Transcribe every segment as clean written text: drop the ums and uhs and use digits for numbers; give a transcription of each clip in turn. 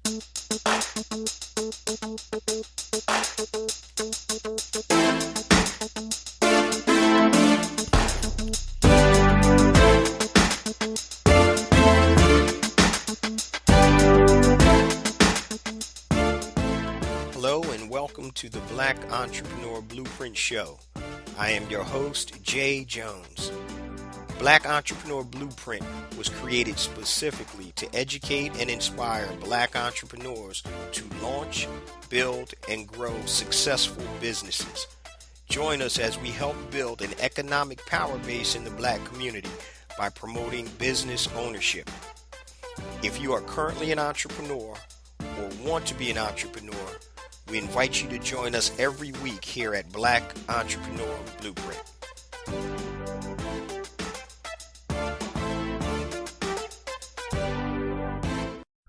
Hello and welcome to the Black Entrepreneur Blueprint Show. I am your host, Jay Jones. Black Entrepreneur Blueprint was created specifically to educate and inspire Black entrepreneurs to launch, build, and grow successful businesses. Join us as we help build an economic power base in the Black community by promoting business ownership. If you are currently an entrepreneur or want to be an entrepreneur, we invite you to join us every week here at Black Entrepreneur Blueprint.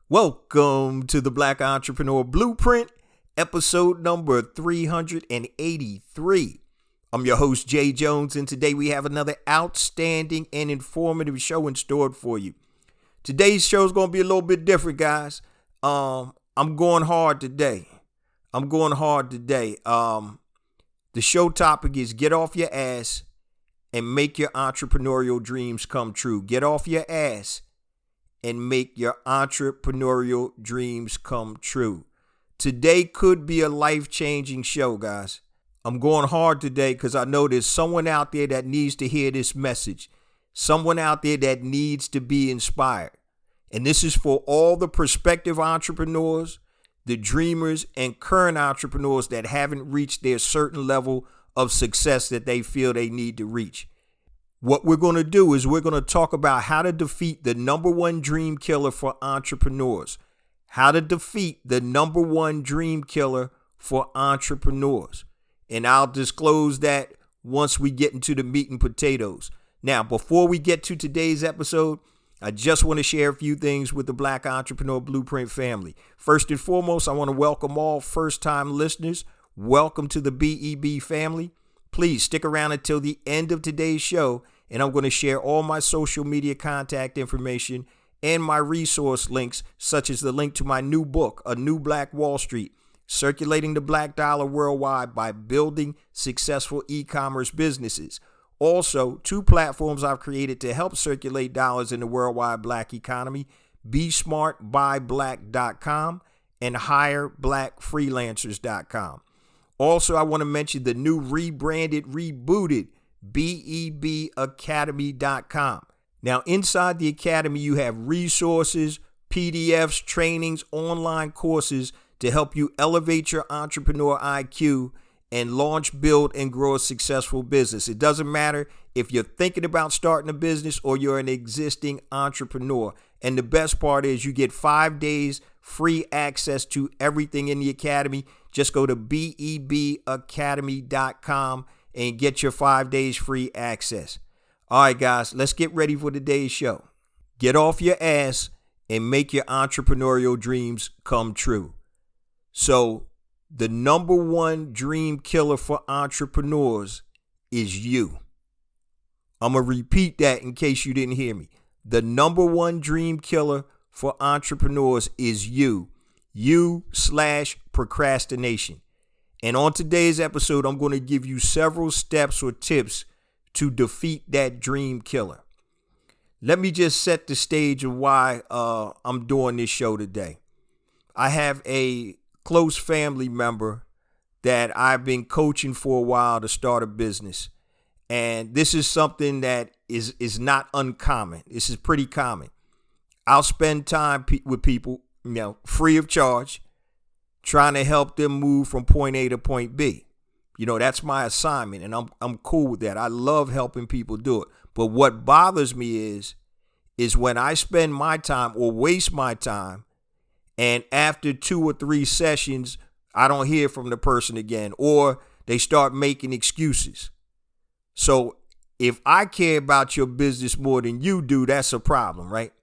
Welcome to the Black Entrepreneur Blueprint, episode number 383. I'm your host, Jay Jones, and today we have another outstanding and informative show in store for you. Today's show is going to be a little bit different, guys. I'm going hard today. The show topic is get off your ass and make your entrepreneurial dreams come true. Get off your ass and make your entrepreneurial dreams come true. Today could be a life-changing show, guys. I'm going hard today because I know there's someone out there that needs to hear this message. Someone out there that needs to be inspired. And this is for all the prospective entrepreneurs, the dreamers, and current entrepreneurs that haven't reached their certain level of success that they feel they need to reach. What we're going to do is we're going to talk about how to defeat the number one dream killer for entrepreneurs. How to defeat the number one dream killer for entrepreneurs. And I'll disclose that once we get into the meat and potatoes. Now, before we get to today's episode, I just want to share a few things with the Black Entrepreneur Blueprint family. First and foremost, I want to welcome all first-time listeners. Welcome to the BEB family. Please stick around until the end of today's show, and I'm going to share all my social media contact information and my resource links, such as the link to my new book, A New Black Wall Street, Circulating the Black Dollar Worldwide by Building Successful eCommerce Businesses. Also, two platforms I've created to help circulate dollars in the worldwide Black economy, BeSmartByBlack.com and HireBlackFreelancers.com. Also, I want to mention the new rebranded, rebooted BEBAcademy.com. Now, inside the academy, you have resources, PDFs, trainings, online courses to help you elevate your entrepreneur IQ and launch, build, and grow a successful business. It doesn't matter if you're thinking about starting a business or you're an existing entrepreneur. And the best part is you get 5 days free access to everything in the academy. Just go to BEBAcademy.com and get your 5 days free access. All right, guys, let's get ready for today's show. Get off your ass and make your entrepreneurial dreams come true. So, the number one dream killer for entrepreneurs is you. I'm going to repeat that in case you didn't hear me. The number one dream killer for entrepreneurs is you. You/procrastination. And on today's episode, I'm going to give you several steps or tips to defeat that dream killer. Let me just set the stage of why I'm doing this show today. I have a close family member that I've been coaching for a while to start a business. And this is something that is not uncommon. This is pretty common. I'll spend time with people, free of charge, trying to help them move from point A to point B. That's my assignment, and I'm cool with that. I love helping people do it. But what bothers me is when I spend my time or waste my time, and after 2 or 3 sessions, I don't hear from the person again, or they start making excuses. So if I care about your business more than you do, that's a problem, right?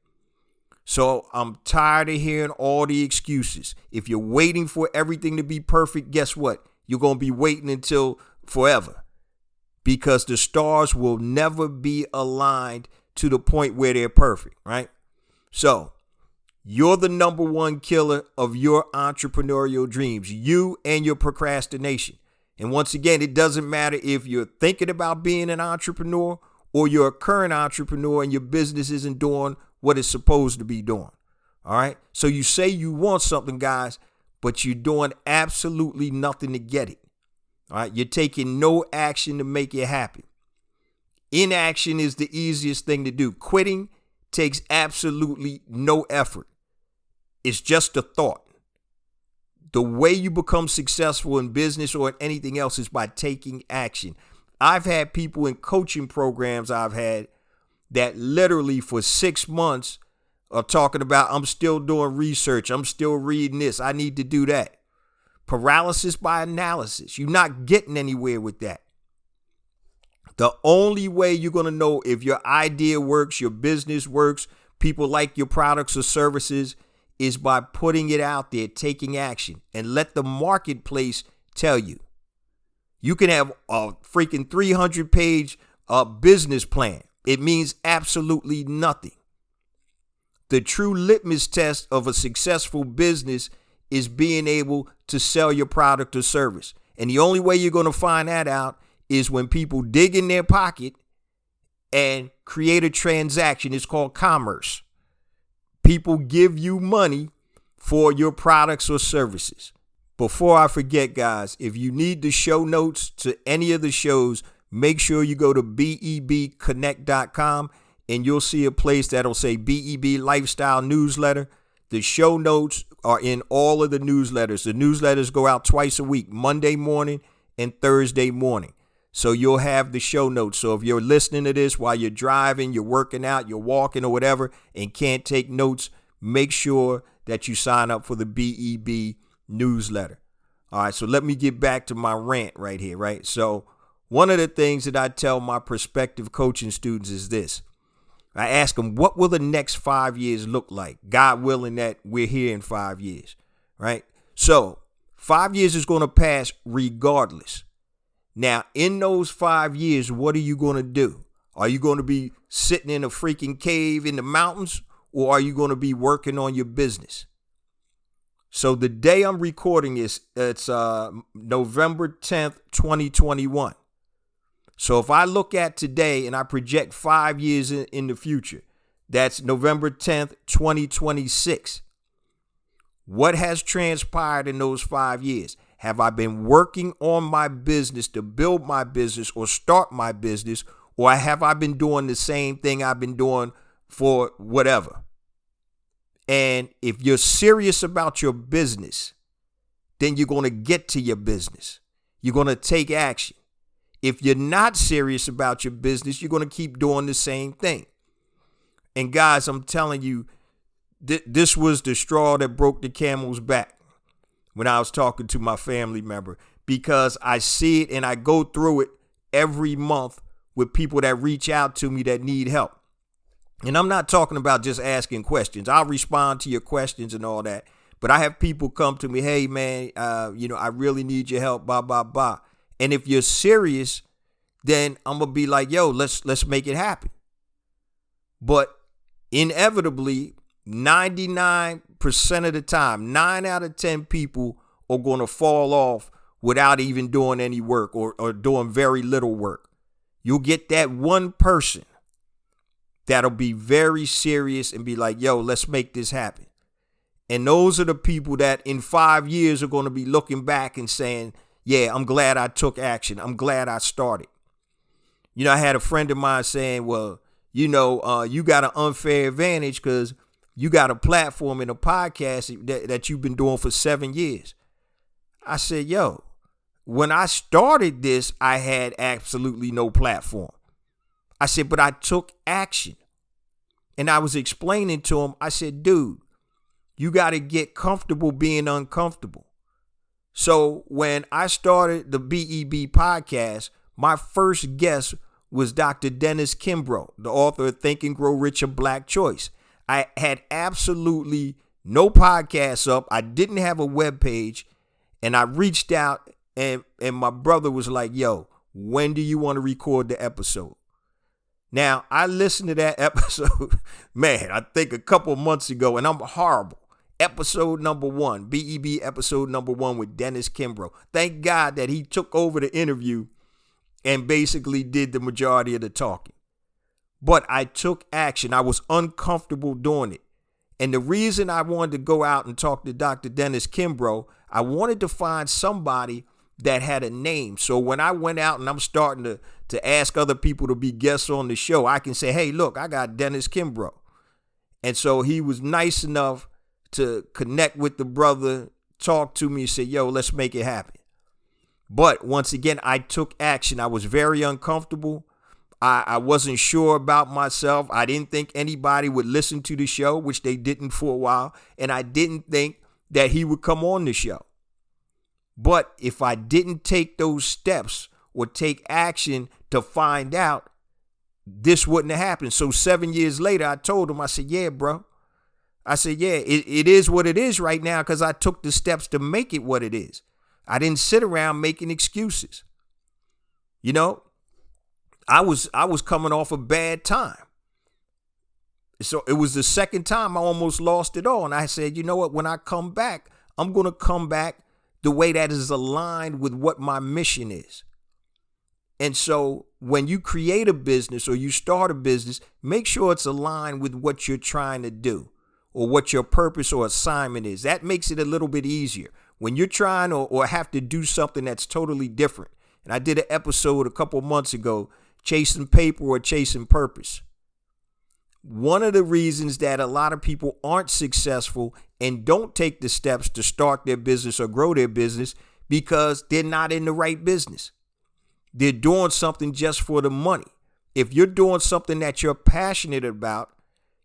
So I'm tired of hearing all the excuses. If you're waiting for everything to be perfect, guess what? You're going to be waiting until forever, because the stars will never be aligned to the point where they're perfect, right? So You're the number one killer of your entrepreneurial dreams, you and your procrastination. And once again, it doesn't matter if you're thinking about being an entrepreneur or you're a current entrepreneur and your business isn't doing what it's supposed to be doing. All right. So you say you want something, guys, but you're doing absolutely nothing to get it. All right. You're taking no action to make it happen. Inaction is the easiest thing to do. Quitting takes absolutely no effort. It's just a thought. The way you become successful in business or in anything else is by taking action. I've had people in coaching programs I've had that literally for 6 months are talking about, I'm still doing research. I'm still reading this. I need to do that. Paralysis by analysis. You're not getting anywhere with that. The only way you're going to know if your idea works, your business works, people like your products or services is by putting it out there, taking action, and let the marketplace tell you. You can have a freaking 300-page business plan. It means absolutely nothing. The true litmus test of a successful business is being able to sell your product or service. And the only way you're going to find that out is when people dig in their pocket and create a transaction. It's called commerce. People give you money for your products or services. Before I forget, guys, if you need the show notes to any of the shows, make sure you go to vidIQvidIQ.com and you'll see a place that'll say BEB Lifestyle Newsletter. The show notes are in all of the newsletters. The newsletters go out twice a week, Monday morning and Thursday morning. So you'll have the show notes. So if you're listening to this while you're driving, you're working out, you're walking or whatever, and can't take notes, make sure that you sign up for the BEB newsletter. All right, so let me get back to my rant right here, right? So one of the things that I tell my prospective coaching students is this. I ask them, what will the next 5 years look like? God willing that we're here in 5 years, right? So 5 years is going to pass regardless. Now, in those 5 years, what are you going to do? Are you going to be sitting in a freaking cave in the mountains, or are you going to be working on your business? So the day I'm recording this, it's November 10th, 2021. So if I look at today and I project 5 years in the future, that's November 10th, 2026. What has transpired in those 5 years? Have I been working on my business to build my business or start my business, or have I been doing the same thing I've been doing for whatever? And if you're serious about your business, then you're going to get to your business. You're going to take action. If you're not serious about your business, you're going to keep doing the same thing. And guys, I'm telling you, this was the straw that broke the camel's back when I was talking to my family member, because I see it and I go through it every month with people that reach out to me that need help. And I'm not talking about just asking questions. I'll respond to your questions and all that. But I have people come to me, hey, man, I really need your help, blah, blah, blah. And if you're serious, then I'm going to be like, yo, let's make it happen. But inevitably, 99% of the time, 9 out of 10 people are going to fall off without even doing any work or doing very little work. You'll get that one person that'll be very serious and be like, yo, let's make this happen. And those are the people that in 5 years are going to be looking back and saying, yeah, I'm glad I took action. I'm glad I started. I had a friend of mine saying, well, you got an unfair advantage because you got a platform and a podcast that you've been doing for 7 years. I said, yo, when I started this, I had absolutely no platform. I said, but I took action. And I was explaining to him, I said, dude, you got to get comfortable being uncomfortable. So when I started the BEB podcast, my first guest was Dr. Dennis Kimbrough, the author of Think and Grow Rich, A Black Choice. I had absolutely no podcasts up. I didn't have a web page. And I reached out and my brother was like, yo, when do you want to record the episode? Now, I listened to that episode, man, I think a couple months ago, and I'm horrible. Episode number 1, BEB episode number 1 with Dennis Kimbrough. Thank God that he took over the interview and basically did the majority of the talking. But I took action. I was uncomfortable doing it. And the reason I wanted to go out and talk to Dr. Dennis Kimbrough, I wanted to find somebody that had a name. So when I went out and I'm starting to ask other people to be guests on the show, I can say, hey, look, I got Dennis Kimbrough. And so he was nice enough to connect with the brother, talk to me, and say, yo, let's make it happen. But once again, I took action. I was very uncomfortable. I wasn't sure about myself. I didn't think anybody would listen to the show, which they didn't for a while. And I didn't think that he would come on the show. But if I didn't take those steps or take action to find out, this wouldn't have happened. So 7 years later, I told him, I said, yeah, bro. I said, yeah, it is what it is right now because I took the steps to make it what it is. I didn't sit around making excuses. You know, I was coming off a bad time. So it was the second time I almost lost it all. And I said, you know what, when I come back, I'm going to come back the way that is aligned with what my mission is. And so when you create a business or you start a business, make sure it's aligned with what you're trying to do or what your purpose or assignment is. That makes it a little bit easier. When you're trying or have to do something that's totally different. And I did an episode a couple months ago, chasing paper or chasing purpose. One of the reasons that a lot of people aren't successful and don't take the steps to start their business or grow their business because they're not in the right business. They're doing something just for the money. If you're doing something that you're passionate about,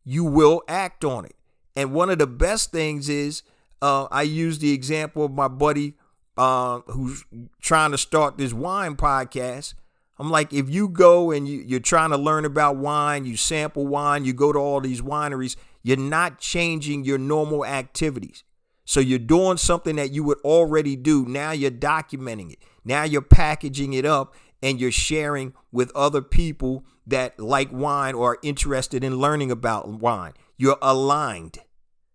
you will act on it. And one of the best things is, I use the example of my buddy who's trying to start this wine podcast. I'm like, if you go and you're trying to learn about wine, you sample wine, you go to all these wineries, you're not changing your normal activities. So you're doing something that you would already do. Now you're documenting it. Now you're packaging it up and you're sharing with other people that like wine or are interested in learning about wine. You're aligned.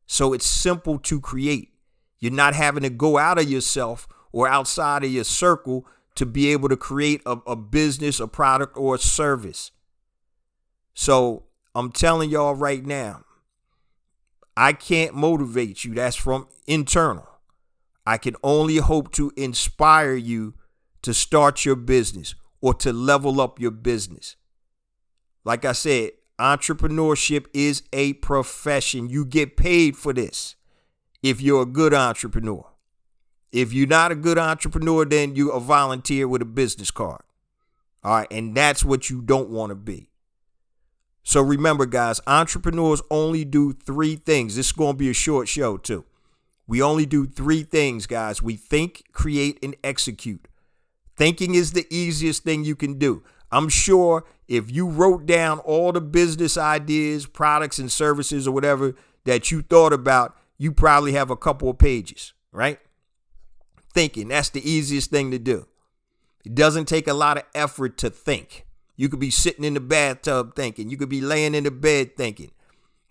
So it's simple to create. You're not having to go out of yourself or outside of your circle to be able to create a business, a product, or a service. So I'm telling y'all right now, I can't motivate you. That's from internal. I can only hope to inspire you to start your business or to level up your business. Like I said, entrepreneurship is a profession. You get paid for this if you're a good entrepreneur. If you're not a good entrepreneur, then you're a volunteer with a business card. All right. And that's what you don't want to be. So remember, guys, entrepreneurs only do 3 things. This is going to be a short show, too. We only do 3 things, guys. We think, create, and execute. Thinking is the easiest thing you can do. I'm sure if you wrote down all the business ideas, products, and services or whatever that you thought about, you probably have a couple of pages, right? Thinking, that's the easiest thing to do. It doesn't take a lot of effort to think. You could be sitting in the bathtub thinking. You could be laying in the bed thinking.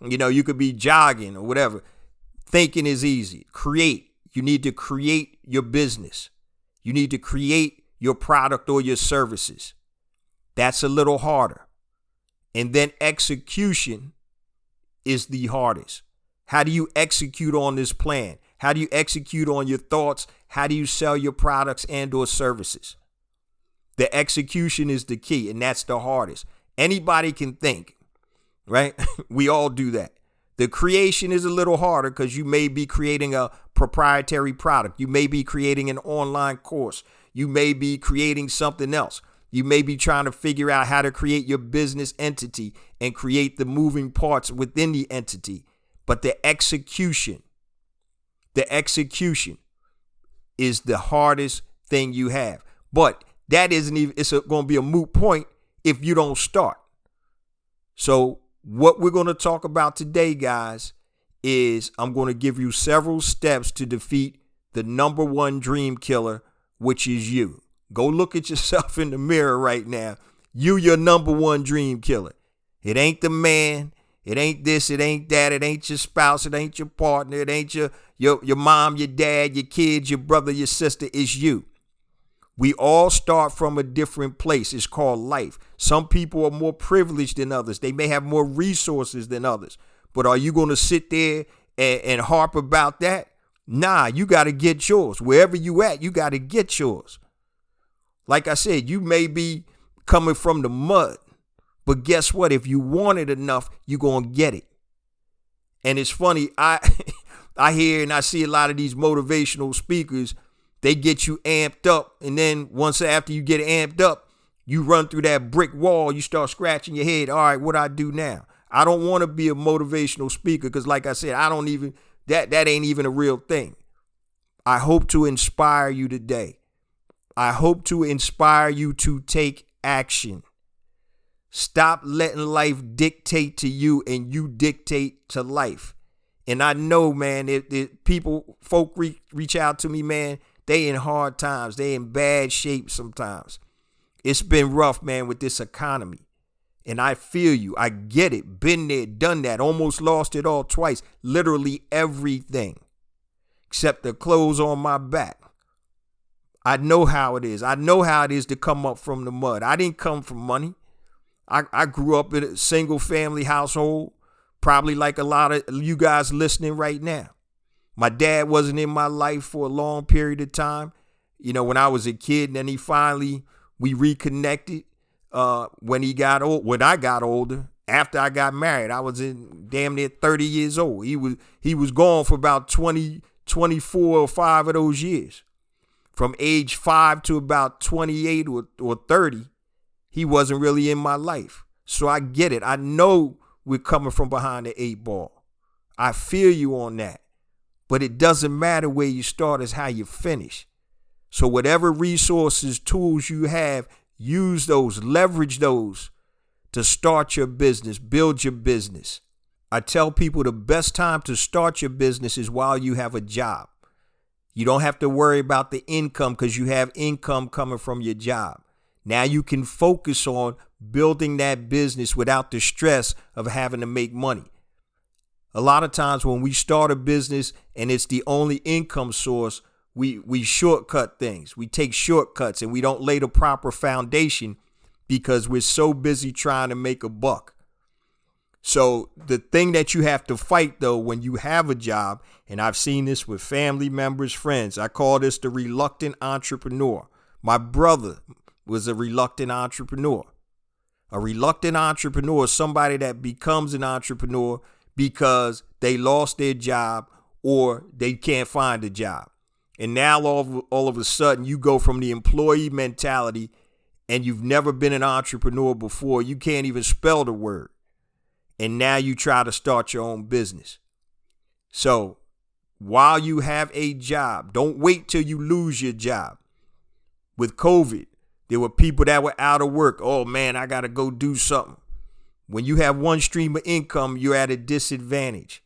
You know, you could be jogging or whatever. Thinking is easy. Create. You need to create your business. You need to create your product or your services. That's a little harder. And then execution is the hardest. How do you execute on this plan? How do you execute on your thoughts? How do you sell your products and or services? The execution is the key, and that's the hardest. Anybody can think, right? We all do that. The creation is a little harder because you may be creating a proprietary product. You may be creating an online course. You may be creating something else. You may be trying to figure out how to create your business entity and create the moving parts within the entity. But the execution is the hardest thing you have. But that isn't even, it's going to be a moot point if you don't start. So what we're going to talk about today, guys, is I'm going to give you several steps to defeat the number one dream killer, which is you. Go look at yourself in the mirror right now. You your number one dream killer. It ain't the man. It ain't this. It ain't that. It ain't your spouse. It ain't your partner. It ain't your mom, your dad, your kids, your brother, your sister. It's you. We all start from a different place. It's called life. Some people are more privileged than others. They may have more resources than others. But are you going to sit there and harp about that? Nah, you got to get yours. Wherever you at, you got to get yours. Like I said, you may be coming from the mud, but guess what? If you want it enough, you're going to get it. And it's funny, I hear and I see a lot of these motivational speakers. They get you amped up, and then once after you get amped up, you run through that brick wall, you start scratching your head. All right, what do I do now? I don't want to be a motivational speaker because, like I said, that ain't even a real thing. I hope to inspire you today. I hope to inspire you to take action. Stop letting life dictate to you and you dictate to life. And I know, man, folk reach out to me, man. They in hard times. They in bad shape sometimes. It's been rough, man, with this economy. And I feel you. I get it. Been there, done that. Almost lost it all twice. Literally everything except the clothes on my back. I know how it is. I know how it is to come up from the mud. I didn't come from money. I grew up in a single family household, probably like a lot of you guys listening right now. My dad wasn't in my life for a long period of time. When I was a kid, and then we reconnected when I got older. After I got married, I was in damn near 30 years old. He was gone for about 20, 24 or 5 of those years. From age 5 to about 28 or 30, he wasn't really in my life. So I get it. I know we're coming from behind the 8 ball. I feel you on that. But it doesn't matter where you start, it's how you finish. So whatever resources, tools you have, use those, leverage those to start your business, build your business. I tell people the best time to start your business is while you have a job. You don't have to worry about the income because you have income coming from your job. Now you can focus on building that business without the stress of having to make money. A lot of times when we start a business and it's the only income source, we shortcut things. We take shortcuts and we don't lay the proper foundation because we're so busy trying to make a buck. So the thing that you have to fight, though, when you have a job, and I've seen this with family members, friends, I call this the reluctant entrepreneur. My brother was a reluctant entrepreneur. A reluctant entrepreneur is somebody that becomes an entrepreneur because they lost their job or they can't find a job. And now all of a sudden you go from the employee mentality and you've never been an entrepreneur before. You can't even spell the word. And now you try to start your own business. So while you have a job, don't wait till you lose your job. With COVID, there were people that were out of work. Oh man, I got to go do something. When you have one stream of income, you're at a disadvantage.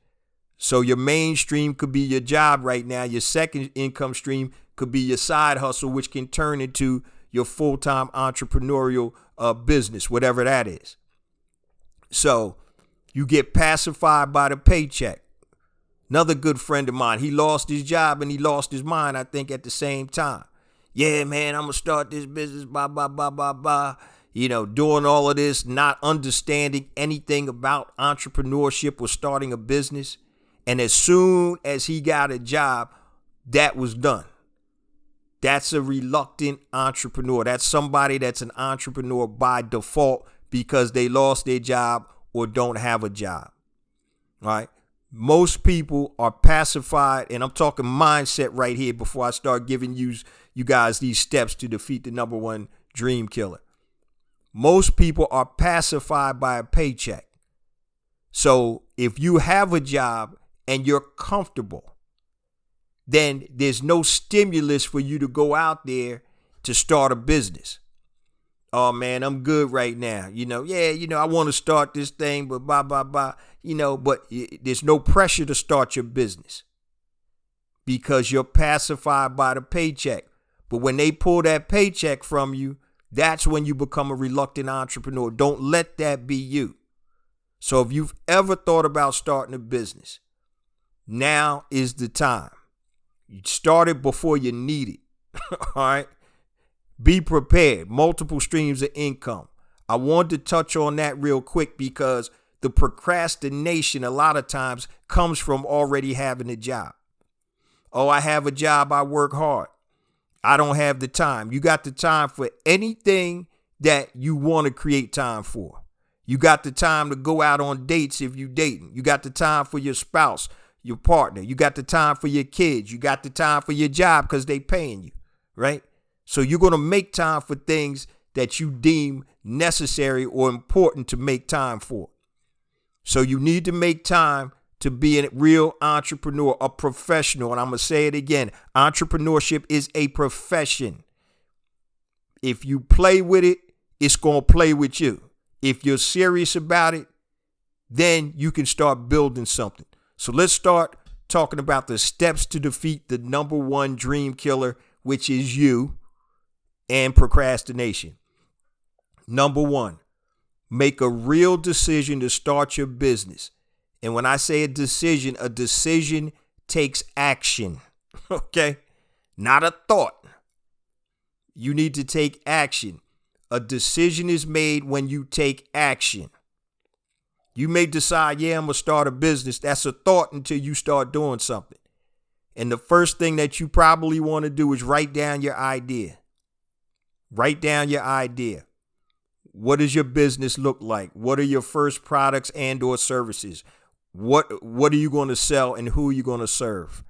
So your main stream could be your job right now. Your second income stream could be your side hustle, which can turn into your full-time entrepreneurial business, whatever that is. So you get pacified by the paycheck. Another good friend of mine, he lost his job and he lost his mind, I think, at the same time. Yeah, man, I'm going to start this business, blah, blah, blah, blah, blah. Doing all of this, not understanding anything about entrepreneurship or starting a business. And as soon as he got a job, that was done. That's a reluctant entrepreneur. That's somebody that's an entrepreneur by default because they lost their job or don't have a job. All right. Most people are pacified, and I'm talking mindset right here before I start giving you guys these steps to defeat the number one dream killer. Most people are pacified by a paycheck. So if you have a job and you're comfortable, then there's no stimulus for you to go out there to start a business. Oh man, I'm good right now. I want to start this thing, but blah, blah, blah, but there's no pressure to start your business because you're pacified by the paycheck. But when they pull that paycheck from you, that's when you become a reluctant entrepreneur. Don't let that be you. So if you've ever thought about starting a business, now is the time. You start it before you need it. All right. Be prepared. Multiple streams of income. I wanted to touch on that real quick because the procrastination a lot of times comes from already having a job. Oh, I have a job. I work hard. I don't have the time. You got the time for anything that you want to create time for. You got the time to go out on dates if you're dating. You got the time for your spouse, your partner. You got the time for your kids. You got the time for your job because they paying you, right? So you're going to make time for things that you deem necessary or important to make time for. So you need to make time to be a real entrepreneur, a professional. And I'm going to say it again. Entrepreneurship is a profession. If you play with it, it's going to play with you. If you're serious about it, then you can start building something. So let's start talking about the steps to defeat the number one dream killer, which is you and procrastination. Number one, make a real decision to start your business. And when I say a decision takes action. Okay? Not a thought. You need to take action. A decision is made when you take action. You may decide, I'm going to start a business. That's a thought until you start doing something. And the first thing that you probably want to do is write down your idea. Write down your idea. What does your business look like? What are your first products and or services? What are you going to sell and who are you going to serve?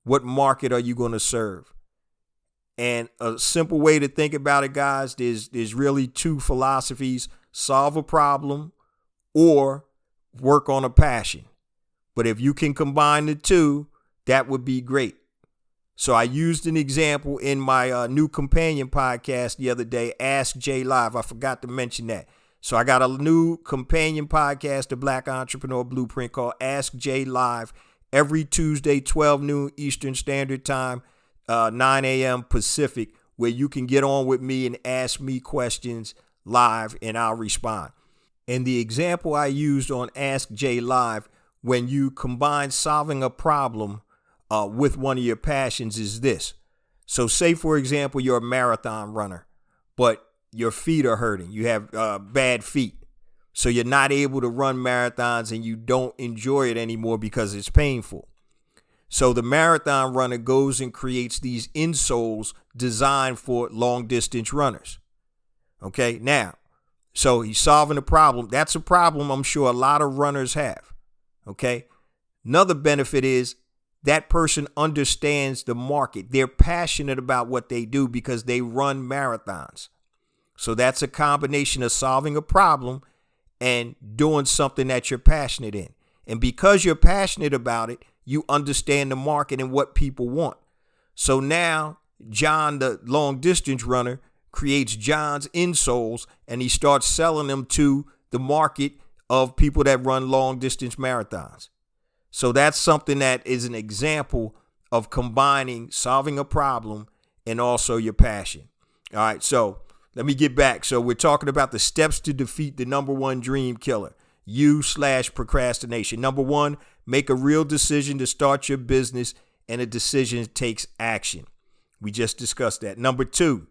What market are you going to serve? And a simple way to think about it, guys, there's really two philosophies: solve a problem or work on a passion. But if you can combine the two, that would be great. So I used an example in my new companion podcast the other day, Ask J Live. I forgot to mention that. So I got a new companion podcast, the Black Entrepreneur Blueprint, called Ask J Live, every Tuesday, 12 noon Eastern Standard Time, 9 a.m. Pacific, where you can get on with me and ask me questions live and I'll respond. And the example I used on Ask J Live, when you combine solving a problem with one of your passions, is this. So say, for example, you're a marathon runner, but your feet are hurting. You have bad feet. So you're not able to run marathons and you don't enjoy it anymore because it's painful. So the marathon runner goes and creates these insoles designed for long distance runners. Okay, now, so he's solving a problem. That's a problem I'm sure a lot of runners have. Okay, another benefit is that person understands the market. They're passionate about what they do because they run marathons. So that's a combination of solving a problem and doing something that you're passionate in. And because you're passionate about it, you understand the market and what people want. So now John, the long distance runner, creates John's insoles and he starts selling them to the market of people that run long distance marathons. So that's something that is an example of combining solving a problem and also your passion. All right, so let me get back. So we're talking about the steps to defeat the number one dream killer, you/procrastination. Number one, make a real decision to start your business, and a decision takes action. We just discussed that. Number two,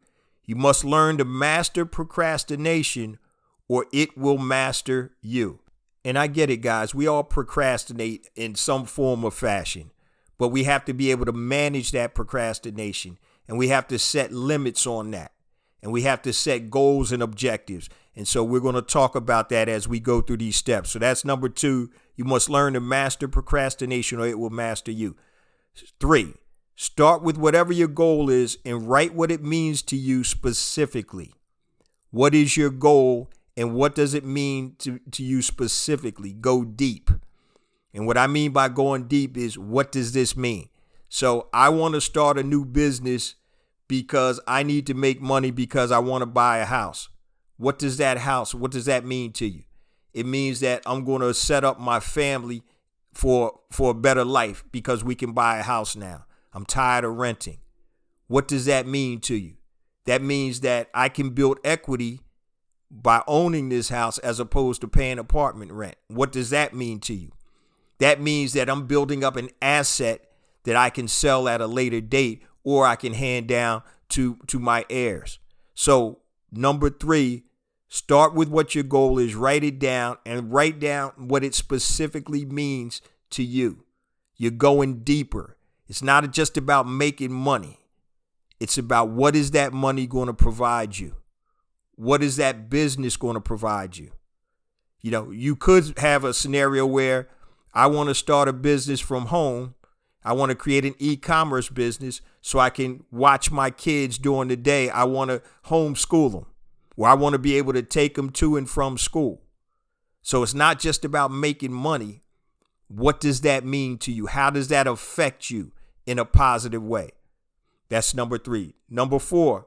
you must learn to master procrastination or it will master you. And I get it, guys. We all procrastinate in some form or fashion, but we have to be able to manage that procrastination, and we have to set limits on that, and we have to set goals and objectives. And so we're going to talk about that as we go through these steps. So that's number two. You must learn to master procrastination or it will master you. 3, start with whatever your goal is and write what it means to you specifically. What is your goal and what does it mean to you specifically? Go deep. And what I mean by going deep is, what does this mean? So I want to start a new business because I need to make money because I want to buy a house. What does that mean to you? It means that I'm going to set up my family for a better life because we can buy a house now. I'm tired of renting. What does that mean to you? That means that I can build equity by owning this house as opposed to paying apartment rent. What does that mean to you? That means that I'm building up an asset that I can sell at a later date, or I can hand down to my heirs. So number 3, start with what your goal is, write it down, and write down what it specifically means to you. You're going deeper. It's not just about making money. It's about what is that money going to provide you? What is that business going to provide you? You know, you could have a scenario where I want to start a business from home. I want to create an e-commerce business so I can watch my kids during the day. I want to homeschool them, or I want to be able to take them to and from school. So it's not just about making money. What does that mean to you? How does that affect you in a positive way? That's number 3. Number 4,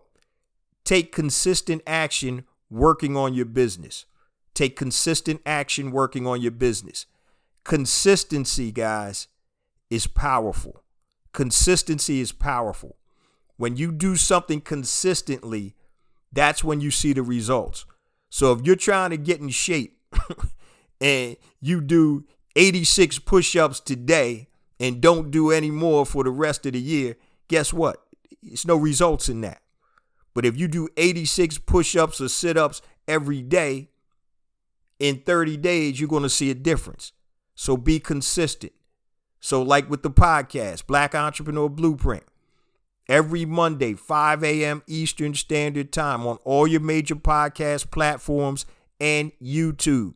take consistent action working on your business. Take consistent action working on your business. Consistency, guys, is powerful. Consistency is powerful. When you do something consistently, that's when you see the results. So if you're trying to get in shape and you do 86 push-ups today and don't do any more for the rest of the year, guess what? It's no results in that. But if you do 86 push-ups or sit-ups every day, in 30 days, you're going to see a difference. So be consistent. So like with the podcast, Black Entrepreneur Blueprint, every Monday, 5 a.m. Eastern Standard Time on all your major podcast platforms and YouTube.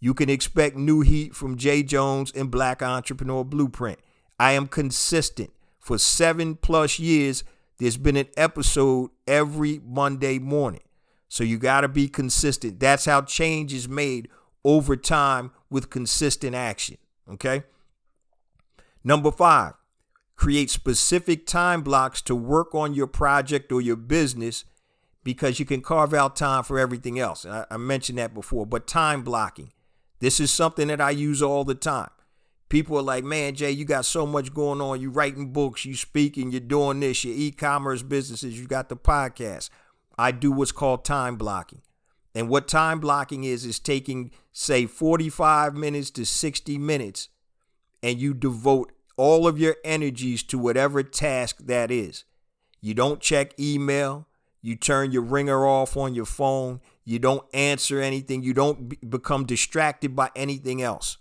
You can expect new heat from Jay Jones and Black Entrepreneur Blueprint. I am consistent. For 7+ years, there's been an episode every Monday morning. So you got to be consistent. That's how change is made over time with consistent action. Okay. Number 5, create specific time blocks to work on your project or your business, because you can carve out time for everything else. And I mentioned that before, but time blocking. This is something that I use all the time. People are like, man, Jay, you got so much going on. You writing books, you speaking, you're doing this, your e-commerce businesses, you got the podcast. I do what's called time blocking. And what time blocking is taking, say, 45 minutes to 60 minutes, and you devote all of your energies to whatever task that is. You don't check email. You turn your ringer off on your phone. You don't answer anything. You don't become distracted by anything else.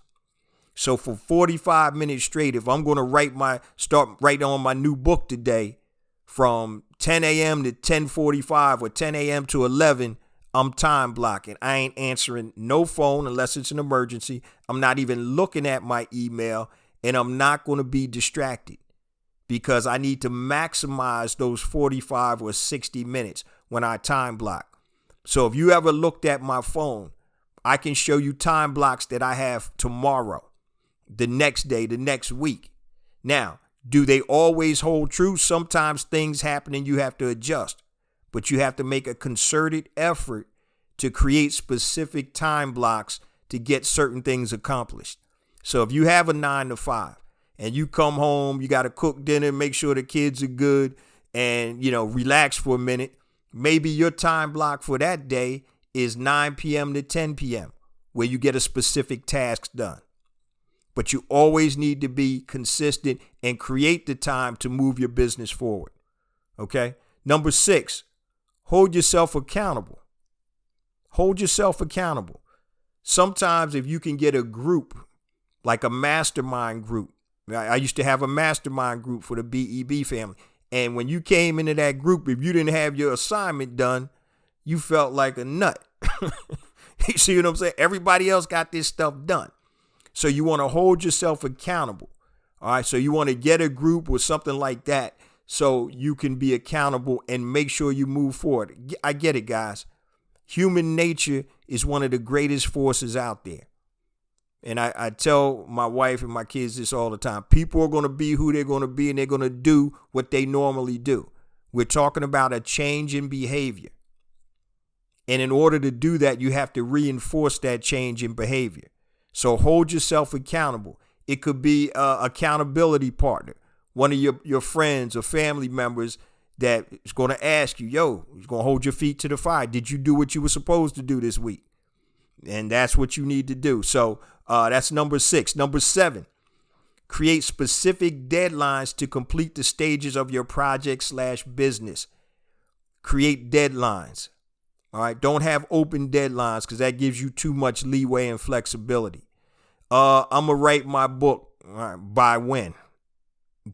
So for 45 minutes straight, if I'm going to start writing on my new book today from 10 a.m. to 10:45 or 10 a.m. to 11, I'm time blocking. I ain't answering no phone unless it's an emergency. I'm not even looking at my email, and I'm not going to be distracted, because I need to maximize those 45 or 60 minutes when I time block. So if you ever looked at my phone, I can show you time blocks that I have tomorrow, the next day, the next week. Now, do they always hold true? Sometimes things happen and you have to adjust, but you have to make a concerted effort to create specific time blocks to get certain things accomplished. So if you have a 9 to 5 and you come home, you got to cook dinner, make sure the kids are good, and, relax for a minute. Maybe your time block for that day is 9 p.m. to 10 p.m. where you get a specific task done. But you always need to be consistent and create the time to move your business forward. Okay. Number 6, hold yourself accountable. Hold yourself accountable. Sometimes if you can get a group, like a mastermind group. I used to have a mastermind group for the BEB family. And when you came into that group, if you didn't have your assignment done, you felt like a nut. You see what I'm saying? Everybody else got this stuff done. So you want to hold yourself accountable. All right. So you want to get a group or something like that so you can be accountable and make sure you move forward. I get it, guys. Human nature is one of the greatest forces out there. And I tell my wife and my kids this all the time. People are going to be who they're going to be, and they're going to do what they normally do. We're talking about a change in behavior. And in order to do that, you have to reinforce that change in behavior. So hold yourself accountable. It could be an accountability partner, one of your friends or family members that is going to ask you, yo, he's going to hold your feet to the fire. Did you do what you were supposed to do this week? And that's what you need to do. So that's number 6. Number 7, create specific deadlines to complete the stages of your project/business. Create deadlines. All right. Don't have open deadlines because that gives you too much leeway and flexibility. I'm going to write my book. All right, by when?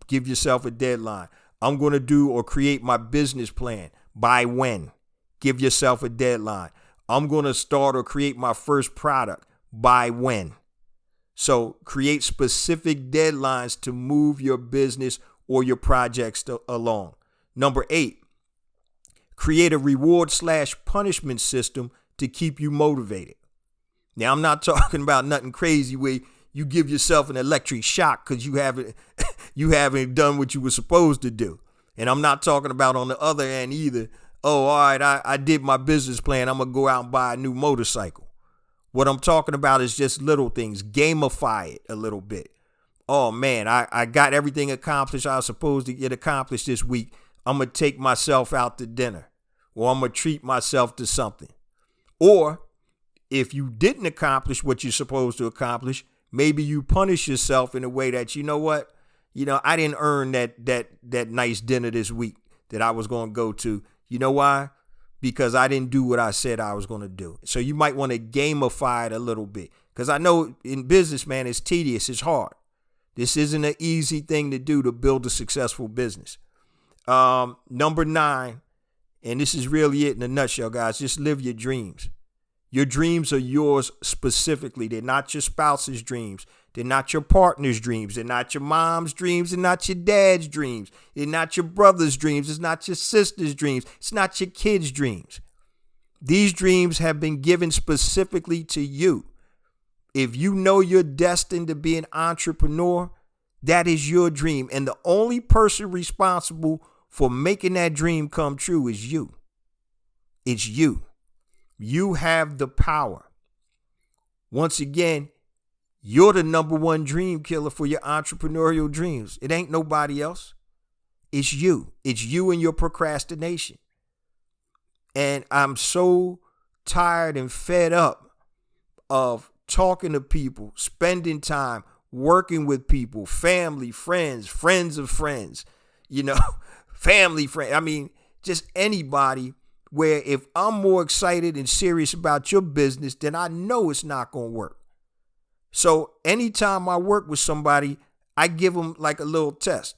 Give yourself a deadline. I'm going to do or create my business plan. By when? Give yourself a deadline. I'm going to start or create my first product. By when? So create specific deadlines to move your business or your projects along. Number 8, create a reward/punishment system to keep you motivated. Now, I'm not talking about nothing crazy where you give yourself an electric shock because you haven't done what you were supposed to do. And I'm not talking about on the other end either. Oh, all right, I did my business plan. I'm going to go out and buy a new motorcycle. What I'm talking about is just little things. Gamify it a little bit. Oh, man, I got everything accomplished I was supposed to get accomplished this week. I'm going to take myself out to dinner, or I'm going to treat myself to something. Or if you didn't accomplish what you're supposed to accomplish, maybe you punish yourself in a way that, you know what? I didn't earn that nice dinner this week that I was going to go to. You know why? Because I didn't do what I said I was going to do. So you might want to gamify it a little bit. Because I know in business, man, it's tedious. It's hard. This isn't an easy thing to do to build a successful business. Number 9, and this is really it in a nutshell, guys. Just live your dreams. Your dreams are yours specifically. They're not your spouse's dreams. They're not your partner's dreams. They're not your mom's dreams. They're not your dad's dreams. They're not your brother's dreams. It's not your sister's dreams. It's not your kids' dreams. These dreams have been given specifically to you. If you know you're destined to be an entrepreneur, that is your dream. And the only person responsible for making that dream come true is you. It's you. You have the power. Once again, you're the number 1 dream killer for your entrepreneurial dreams. It ain't nobody else. It's you. It's you and your procrastination. And I'm so tired and fed up of talking to people, spending time, working with people, family, friends, friends of friends, family, friends. I mean, just anybody where if I'm more excited and serious about your business, then I know it's not going to work. So anytime I work with somebody, I give them like a little test.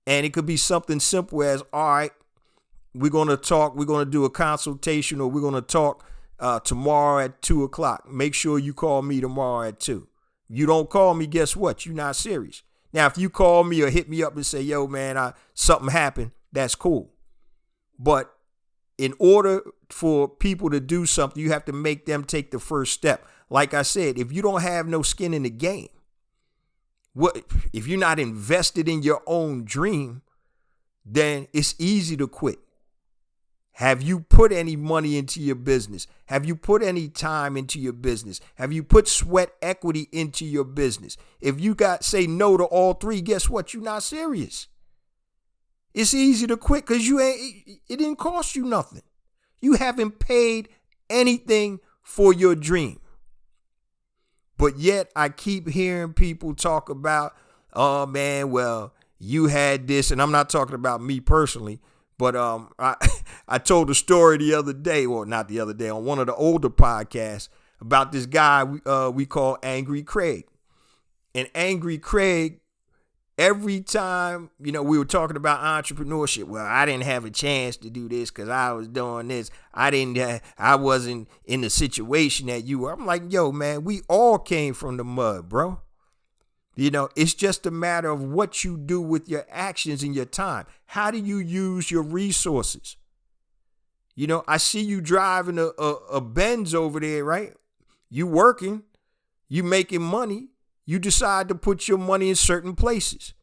And it could be something simple as, all right, we're going to talk. We're going to do a consultation, or we're going to talk tomorrow at 2:00. Make sure you call me tomorrow at 2. You don't call me, guess what? You're not serious. Now, if you call me or hit me up and say, yo, man, something happened, that's cool. But in order for people to do something, you have to make them take the first step. Like I said, if you don't have no skin in the game, if you're not invested in your own dream, then it's easy to quit. Have you put any money into your business? Have you put any time into your business? Have you put sweat equity into your business? If you say no to all 3, guess what? You're not serious. It's easy to quit because it didn't cost you nothing. You haven't paid anything for your dream. But yet I keep hearing people talk about, oh man, well, you had this, and I'm not talking about me personally, but I told a story the other day, or not the other day, on one of the older podcasts about this guy we call Angry Craig. And Angry Craig, every time, we were talking about entrepreneurship, well, I didn't have a chance to do this because I was doing this. I wasn't in the situation that you were. I'm like, yo, man, we all came from the mud, bro. It's just a matter of what you do with your actions and your time. How do you use your resources? I see you driving a Benz over there, right? You working, you making money. You decide to put your money in certain places.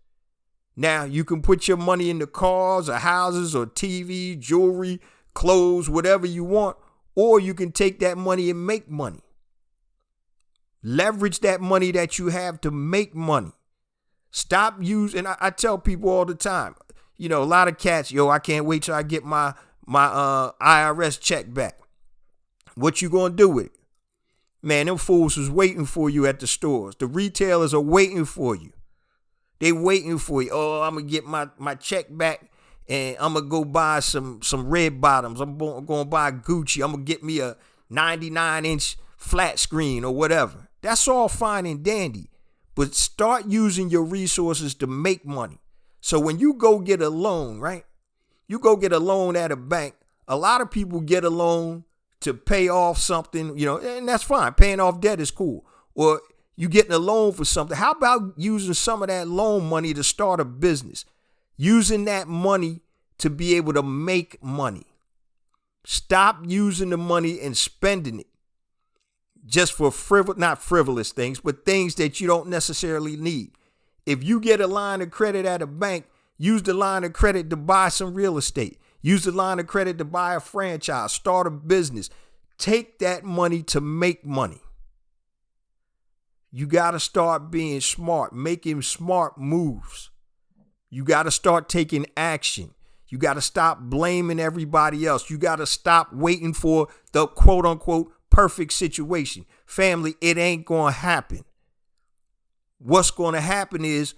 Now, you can put your money into cars or houses or TV, jewelry, clothes, whatever you want, or you can take that money and make money. Leverage that money that you have to make money. Stop using, I tell people all the time, A lot of cats, I can't wait till I get my IRS check back. What you gonna do with it? Man, them fools was waiting for you at the stores. The retailers are waiting for you. They waiting for you. Oh, I'm gonna get my check back and I'm gonna go buy some red bottoms. I'm gonna buy Gucci. I'm gonna get me a 99-inch flat screen or whatever. That's all fine and dandy. But start using your resources to make money. So when you go get a loan, right? You go get a loan at a bank. A lot of people get a loan to pay off something, and that's fine. Paying off debt is cool. Or you getting a loan for something. How about using some of that loan money to start a business? Using that money to be able to make money. Stop using the money and spending it just for not frivolous things, but things that you don't necessarily need. If you get a line of credit at a bank, use the line of credit to buy some real estate. Use the line of credit to buy a franchise, start a business. Take that money to make money. You got to start being smart, making smart moves. You got to start taking action. You got to stop blaming everybody else. You got to stop waiting for the quote unquote perfect situation. Family, it ain't going to happen. What's going to happen is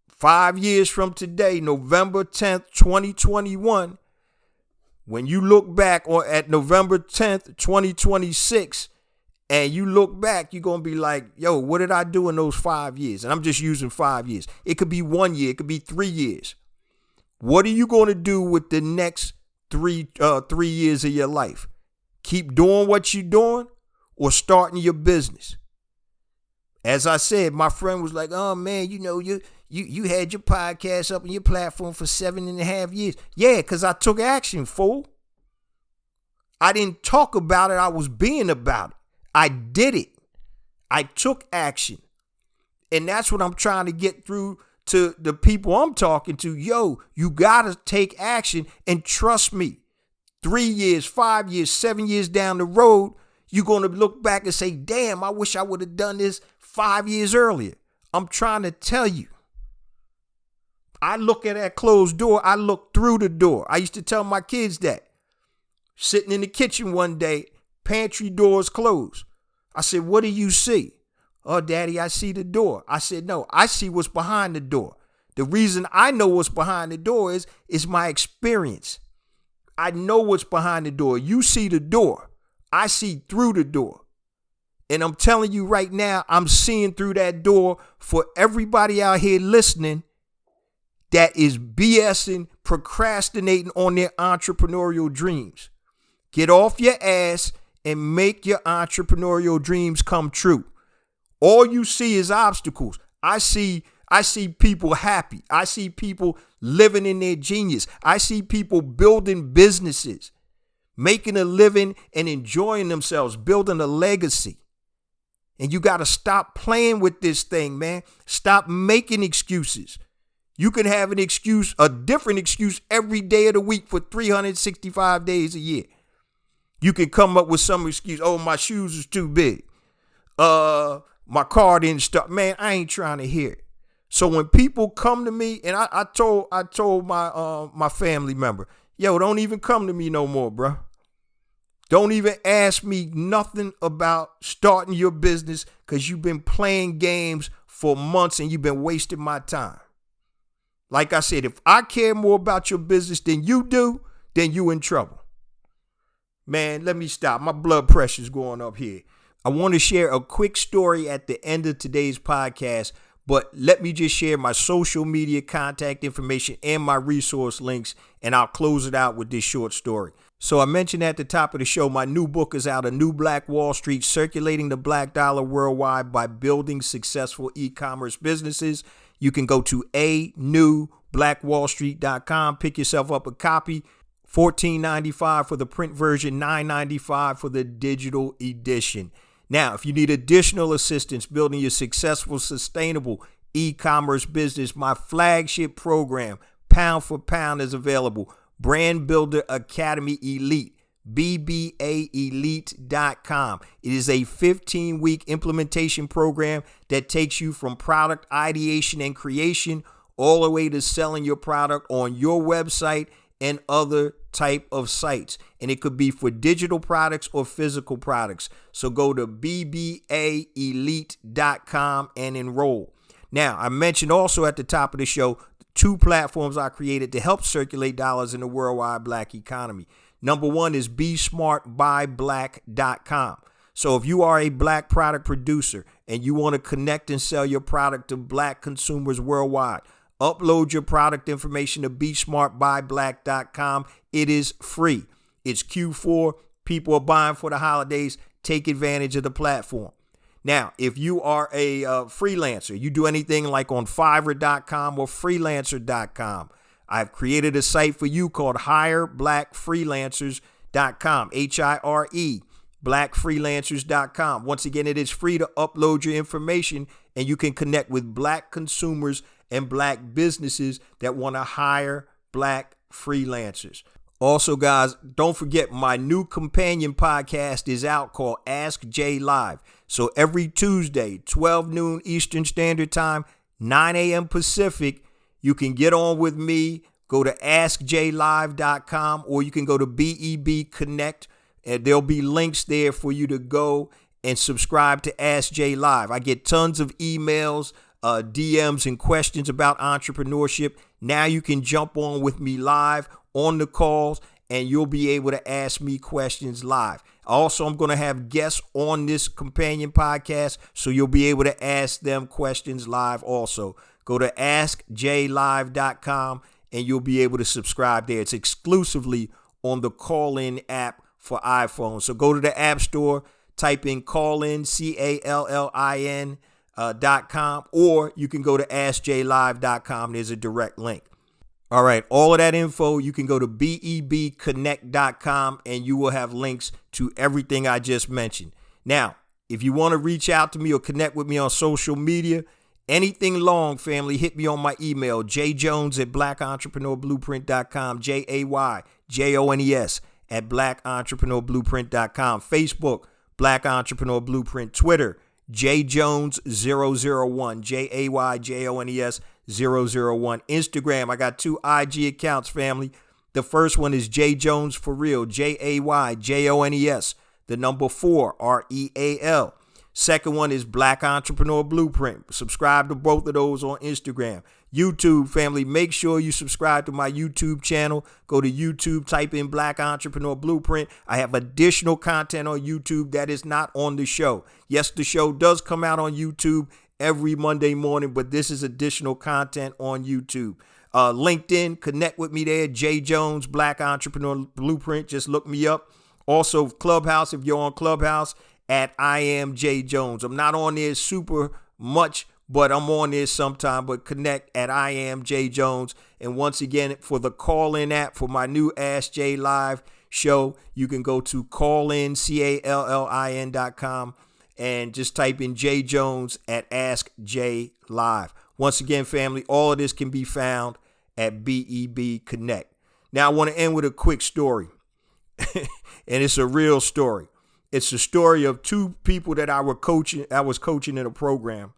5 years from today, November 10th, 2021, when you look back at November 10th, 2026, and you look back, you're going to be like, yo, what did I do in those 5 years? And I'm just using 5 years. It could be 1 year. It could be 3 years. What are you going to do with the next 3 years of your life? Keep doing what you're doing or starting your business? As I said, my friend was like, oh, man, you had your podcast up on your platform for 7.5 years. Yeah, because I took action, fool. I didn't talk about it. I was being about it. I did it. I took action. And that's what I'm trying to get through to the people I'm talking to. Yo, you got to take action and trust me. 3 years, 5 years, 7 years down the road, you're going to look back and say, damn, I wish I would have done this 5 years earlier. I'm trying to tell you. I look at that closed door. I look through the door. I used to tell my kids that. Sitting in the kitchen one day, pantry doors closed. I said, what do you see? Oh, Daddy, I see the door. I said, no, I see what's behind the door. The reason I know what's behind the door is my experience. I know what's behind the door. You see the door. I see through the door. And I'm telling you right now, I'm seeing through that door for everybody out here listening that is BSing, procrastinating on their entrepreneurial dreams. Get off your ass and make your entrepreneurial dreams come true. All you see is obstacles. I see people happy. I see people living in their genius. I see people building businesses, making a living and enjoying themselves, building a legacy. And you got to stop playing with this thing, man. Stop making excuses. You can have an excuse, a different excuse every day of the week for 365 days a year. You can come up with some excuse. Oh, my shoes is too big. My car didn't start. Man, I ain't trying to hear it. So when people come to me, and I told my family member, yo, don't even come to me no more, bro. Don't even ask me nothing about starting your business because you've been playing games for months and you've been wasting my time. Like I said, if I care more about your business than you do, then you in trouble. Man, let me stop. My blood pressure's going up here. I want to share a quick story at the end of today's podcast, but let me just share my social media contact information and my resource links, and I'll close it out with this short story. So I mentioned at the top of the show, my new book is out, A New Black Wall Street, Circulating the Black Dollar Worldwide by Building Successful E-Commerce Businesses. You can go to anewblackwallstreet.com, pick yourself up a copy, $14.95 for the print version, $9.95 for the digital edition. Now, if you need additional assistance building your successful, sustainable e-commerce business, my flagship program, Pound for Pound, is available. Brand Builder Academy Elite, BBAelite.com. It is a 15-week implementation program that takes you from product ideation and creation all the way to selling your product on your website and other type of sites. And it could be for digital products or physical products. So go to bbaelite.com and enroll. Now, I mentioned also at the top of the show, 2 platforms I created to help circulate dollars in the worldwide black economy. Number 1 is besmartbyblack.com. So if you are a black product producer and you want to connect and sell your product to black consumers worldwide, upload your product information to besmartbyblack.com. It is free. It's Q4. People are buying for the holidays. Take advantage of the platform. Now, if you are a freelancer, you do anything like on Fiverr.com or freelancer.com, I've created a site for you called hireblackfreelancers.com, HIRE, blackfreelancers.com. Once again, it is free to upload your information, and you can connect with black consumers and black businesses that want to hire black freelancers. Also, guys, don't forget my new companion podcast is out called Ask Jay Live. So every Tuesday, 12 noon Eastern Standard Time, 9 a.m. Pacific, you can get on with me. Go to askjlive.com or you can go to BEB Connect, and there'll be links there for you to go and subscribe to Ask Jay Live. I get tons of emails, DMs, and questions about entrepreneurship. Now you can jump on with me live on the calls, and you'll be able to ask me questions live. Also, I'm going to have guests on this companion podcast, so you'll be able to ask them questions live also. Go to askjlive.com, and you'll be able to subscribe there. It's exclusively on the Call-In app for iPhone. So go to the App Store, type in Call-In, CALLIN.com, or you can go to askjlive.com. There's a direct link. All right, all of that info, you can go to bebconnect.com, and you will have links to everything I just mentioned. Now, if you want to reach out to me or connect with me on social media, anything long, family, hit me on my email, jjones@blackentrepreneurblueprint.com, JAYJONES @blackentrepreneurblueprint.com, Facebook, Black Entrepreneur Blueprint, Twitter, jjones001, JAYJONES 001. Instagram, I got 2 IG accounts, family. The first one is J Jones for Real, JAYJONES, the number 4, REAL. Second one is Black Entrepreneur Blueprint. Subscribe to both of those on Instagram. YouTube, family, make sure you subscribe to my YouTube channel. Go to YouTube, type in Black Entrepreneur Blueprint. I have additional content on YouTube that is not on the show. Yes, the show does come out on YouTube every Monday morning, but this is additional content on YouTube. LinkedIn, connect with me there, J Jones, Black Entrepreneur Blueprint. Just look me up. Also, Clubhouse, if you're on Clubhouse, at I am J Jones. I'm not on there super much, but I'm on there sometime. But connect at I am J Jones. And once again, for the Call-In app for my new Ask Jay Live show, you can go to callin, CALLIN.com, and just type in J Jones at Ask Jay Live. Once again, family, all of this can be found at BEB Connect. Now, I want to end with a quick story, and it's a real story. It's the story of 2 people that I was coaching in a program,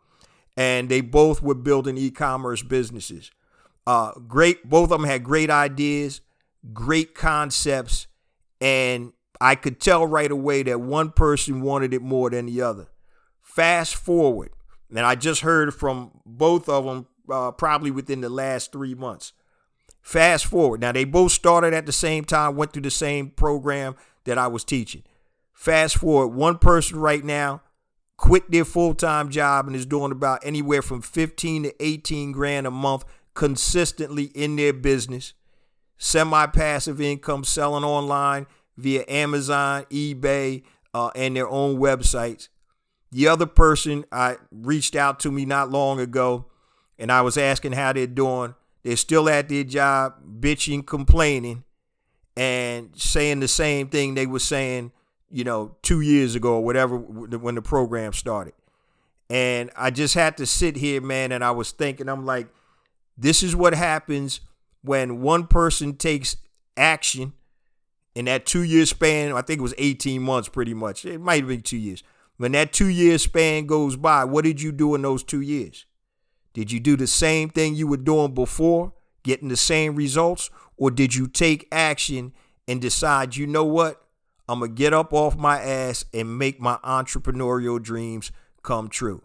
and they both were building e-commerce businesses. Great. Both of them had great ideas, great concepts, and I could tell right away that one person wanted it more than the other. Fast forward, and I just heard from both of them probably within the last 3 months. Fast forward. Now, they both started at the same time, went through the same program that I was teaching. Fast forward, one person right now quit their full-time job and is doing about anywhere from 15 to 18 grand a month consistently in their business. Semi-passive income, selling online via Amazon, eBay, and their own websites. The other person reached out to me not long ago, and I was asking how they're doing. They're still at their job, bitching, complaining, and saying the same thing they were saying 2 years ago or whatever, when the program started. And I just had to sit here, man, and I was thinking, I'm like, this is what happens when one person takes action in that 2-year span. I think it was 18 months pretty much. It might have been 2 years. When that 2-year span goes by, what did you do in those 2 years? Did you do the same thing you were doing before, getting the same results? Or did you take action and decide, you know what? I'm going to get up off my ass and make my entrepreneurial dreams come true.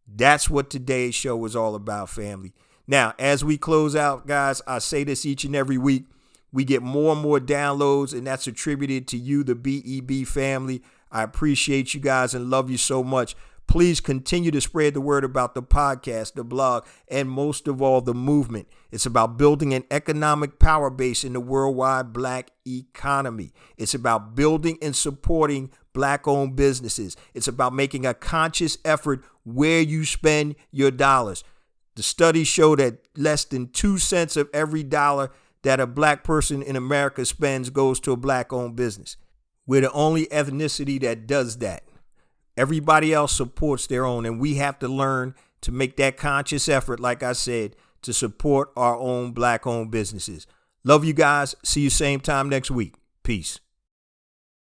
That's what today's show was all about, family. Now, as we close out, guys, I say this each and every week. We get more and more downloads, and that's attributed to you, the BEB family. I appreciate you guys and love you so much. Please continue to spread the word about the podcast, the blog, and most of all, the movement. It's about building an economic power base in the worldwide Black economy. It's about building and supporting Black-owned businesses. It's about making a conscious effort where you spend your dollars. The studies show that less than 2 cents of every dollar that a Black person in America spends goes to a Black-owned business. We're the only ethnicity that does that. Everybody else supports their own, and we have to learn to make that conscious effort, like I said, to support our own Black-owned businesses. Love you guys. See you same time next week. Peace.